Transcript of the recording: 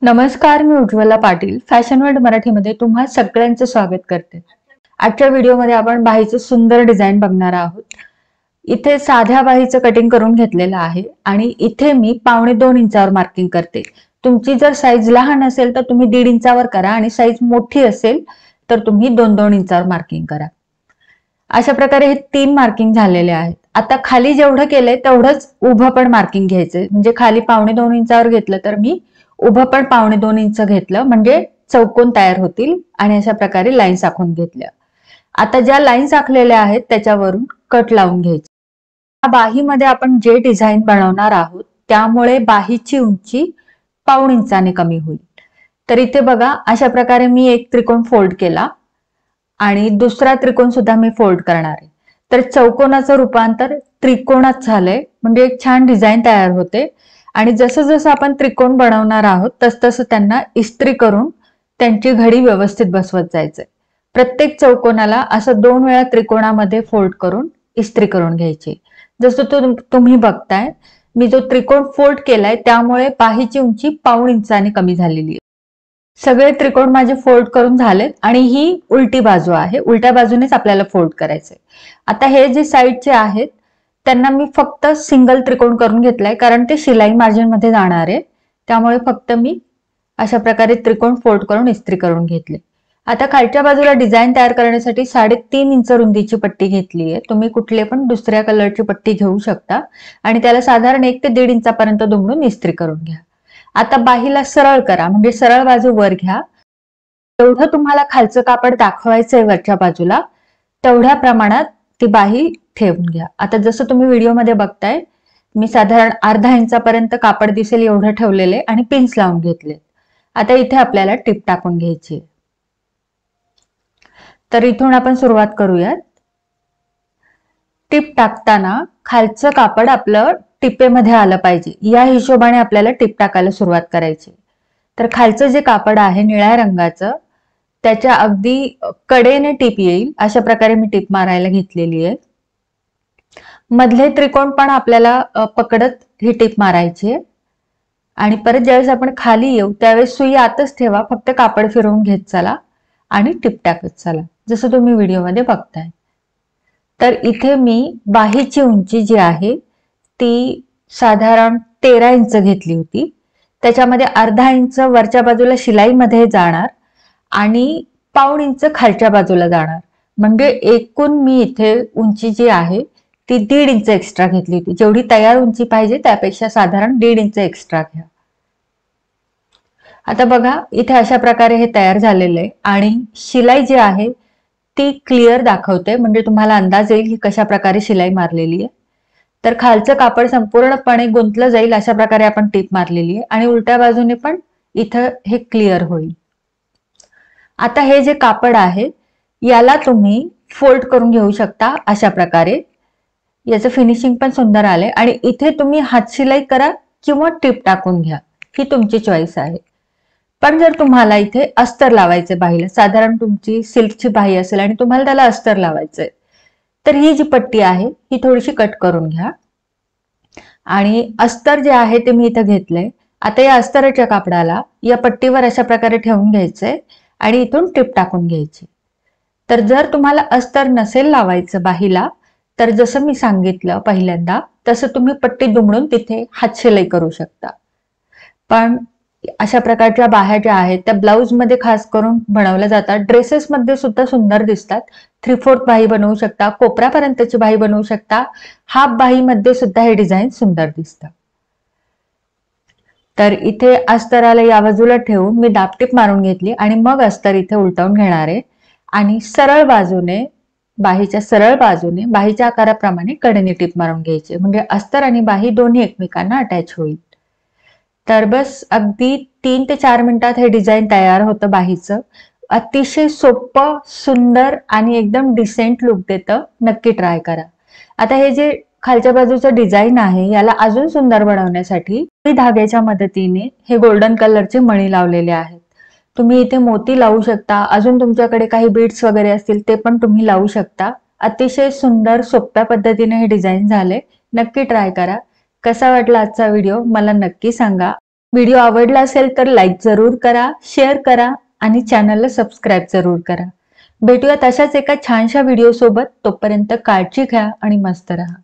नमस्कार, मी Ujjwala Patil fashion world मराठीमध्ये तुम्हा सगळ्यांचं स्वागत करते। आजच्या व्हिडिओमध्ये आपण बाहीचं सुंदर डिझाइन बघणार आहोत। इथे साध्या बाहीचं कटिंग करून घेतलेलं आहे आणि इथे मी 1.25 इंचावर मार्किंग करते। तुमची जर साईज लहान असेल तर तुम्ही 1.5 इंचावर करा आणि साईज मोठी असेल तर तुम्ही 2-2 इंचावर मार्किंग करा। अशा प्रकारे हे 3 मार्किंग झालेले आहेत। आता खाली जेवढं केलंय तेवढंच उभं पण मार्किंग घ्यायचंय, म्हणजे खाली 1.25 इंचावर घेतलं तर मी उभं पण 1.25 इंच घेतलं, म्हणजे चौकोन तयार होतील आणि अशा प्रकारे लाईन्स आखून घेतल्या। आता ज्या लाईन्स आखलेल्या आहेत त्याच्यावरून कट लावून घ्यायचे। या बाहीमध्ये आपण जे डिझाइन बनवणार आहोत त्यामुळे बाहीची उंची 1.25 इंचाने कमी होईल। तर इथे बघा, अशा प्रकारे मी एक त्रिकोण फोल्ड केला आणि दुसरा त्रिकोण सुद्धा मी फोल्ड करणार आहे। तर चौकोनाचं रूपांतर त्रिकोणात झालंय, म्हणजे एक छान डिझाइन तयार होते। आणि जसं जसं आपण त्रिकोण बनवणार आहोत तसतसं त्यांना इस्त्री करून त्यांची घडी व्यवस्थित बसवत जायचंय। प्रत्येक चौकोनाला असं 2 वेळा त्रिकोणामध्ये फोल्ड करून इस्त्री करून घ्यायची। जसं तुम्ही बघताय, मी जो त्रिकोण फोल्ड केलाय त्यामुळे बाहीची उंची 1.25 इंचाने कमी झालेली आहे। सगळे त्रिकोण माझे फोल्ड करून झालेत आणि ही उलटी बाजू आहे, उलट्या बाजूनेच आपल्याला फोल्ड करायचंय। आता हे जे साइडचे आहेत त्यांना मी फक्त सिंगल त्रिकोण करून घेतलाय, कारण ते शिलाई मार्जिन मध्ये जाणार आहे, त्यामुळे फक्त मी अशा प्रकारे त्रिकोण फोल्ड करून इस्त्री करून घेतले। आता खालच्या बाजूला डिझाइन तयार करण्यासाठी 3.5 इंच रुंदीची पट्टी घेतली आहे। तुम्ही कुठले पण दुसऱ्या कलरची पट्टी घेऊ शकता आणि त्याला साधारण 1 ते 1.5 इंचापर्यंत दुमडून इस्त्री करून घ्या। आता बाहीला सरळ करा, म्हणजे सरळ बाजू वर घ्या। जेवढं तुम्हाला खालचं कापड दाखवायचंय वरच्या बाजूला तेवढ्या प्रमाणात ती बाही ठेवून घ्या। आता जसं तुम्ही व्हिडिओमध्ये बघताय, मी साधारण अर्धा इंचापर्यंत कापड दिसेल एवढं ठेवलेले आणि पिन्स लावून घेतले। आता इथे आपल्याला टिप टाकून घ्यायची। तर इथून आपण सुरुवात करूयात। टिप टाकताना खालचं कापड आपलं टिपेमध्ये आलं पाहिजे, या हिशोबाने आपल्याला टिप टाकायला सुरुवात करायची। तर खालचं जे कापड आहे निळ्या रंगाचं, त्याच्या अगदी कडेने टिप येईल अशा प्रकारे मी टिप मारायला घेतलेली आहे। मधले त्रिकोण पण आपल्याला पकडत ही टिप मारायची आहे आणि परत ज्यावेळेस आपण खाली येऊ त्यावेळेस सुई आतच ठेवा, फक्त कापड फिरवून घेत चला आणि टिप टाकत चला, जसं तुम्ही व्हिडिओमध्ये बघताय। तर इथे मी बाहीची उंची जी आहे ती साधारण 13 इंच घेतली होती। त्याच्यामध्ये अर्धा इंच वरच्या बाजूला शिलाईमध्ये जाणार आणि 1.25 इंच खालच्या बाजूला जाणार, म्हणजे एकूण मी इथे उंची जी आहे ती 1.5 इंच एक्स्ट्रा घेतली होती। जेवढी तयार उंची पाहिजे त्यापेक्षा साधारण 1.5 इंच एक्स्ट्रा घ्या। आता बघा, इथे अशा प्रकारे हे तयार झालेलं आहे आणि शिलाई जी आहे ती क्लिअर दाखवते, म्हणजे तुम्हाला अंदाज येईल की कशा प्रकारे शिलाई मारलेली आहे। तर खालचं कापड संपूर्णपणे गुंतलं जाईल अशा प्रकारे आपण टिप मारलेली आहे आणि उलट्या बाजूने पण इथं हे क्लिअर होईल। आता हे जे कापड आहे याला तुम्ही फोल्ड करून घेऊ शकता अशा प्रकारे, याचं फिनिशिंग पण सुंदर आले। आणि इथे तुम्ही हात शिलाई करा किंवा टिप टाकून घ्या, ही तुमची चॉईस आहे। पण जर तुम्हाला इथे अस्तर लावायचे बाहीला, साधारण तुमची सिल्कची बाही असेल आणि तुम्हाला त्याला अस्तर लावायचंय, तर ही जी पट्टी आहे ही थोडीशी कट करून घ्या आणि अस्तर जे आहे ते मी इथं घेतलंय। आता या अस्तराच्या कापडाला या पट्टीवर अशा प्रकारे ठेवून घ्यायचंय आणि इथून टिप टाकून घ्यायची। तर जर तुम्हाला अस्तर नसेल लावायचं बाहीला, तर जसं मी सांगितलं पहिल्यांदा तसं तुम्ही पट्टी दुमडून तिथे हातशिलाई करू शकता। पण अशा प्रकारच्या बाह्या ज्या आहेत त्या ब्लाउज मध्ये खास करून बनवल्या जातात, ड्रेसेस मध्ये सुद्धा सुंदर दिसतात। 3/4 बाही बनवू शकता, कोपऱ्यापर्यंतची बाही बनवू शकता, हाफ बाही मध्ये सुद्धा हे डिझाइन सुंदर दिसतं। तर इथे अस्तराला या बाजूला ठेवून मी दाबटीप मारून घेतली आणि मग अस्तर इथे उलटवून घेणार आहे आणि सरळ बाजूने, बाहीच्या सरळ बाजूने बाहीच्या आकाराप्रमाणे कडेने टिप मारून घ्यायची, म्हणजे अस्तर आणि बाही दोन्ही एकमेकांना अटॅच होईल। तर बस अगदी 3 ते 4 मिनिटात हे डिझाइन तयार होतं बाहीचं। अतिशय सोपं, सुंदर आणि एकदम डिसेंट लुक देतं, नक्की ट्राय करा। आता हे जे खालच्या बाजूचं डिझाइन आहे याला अजून सुंदर बनवण्यासाठी मी धाग्याच्या मदतीने हे गोल्डन कलरचे मणी लावलेले आहेत। तुम्ही इथे मोती लावू शकता, अजून तुमच्याकडे काही बीड्स वगैरे असतील ते पण तुम्ही लावू शकता। अतिशय सुंदर सोप्या पद्धतीने हे डिझाइन झाले, नक्की ट्राय करा। कसा वाटला आजचा व्हिडिओ मला नक्की सांगा। व्हिडिओ आवडला असेल तर लाईक जरूर करा, शेअर करा आणि चॅनलला सबस्क्राईब जरूर करा. भेटूया तशाच एका छानशा व्हिडिओ सोबत. तोपर्यंत काळजी घ्या आणि मस्त राहा.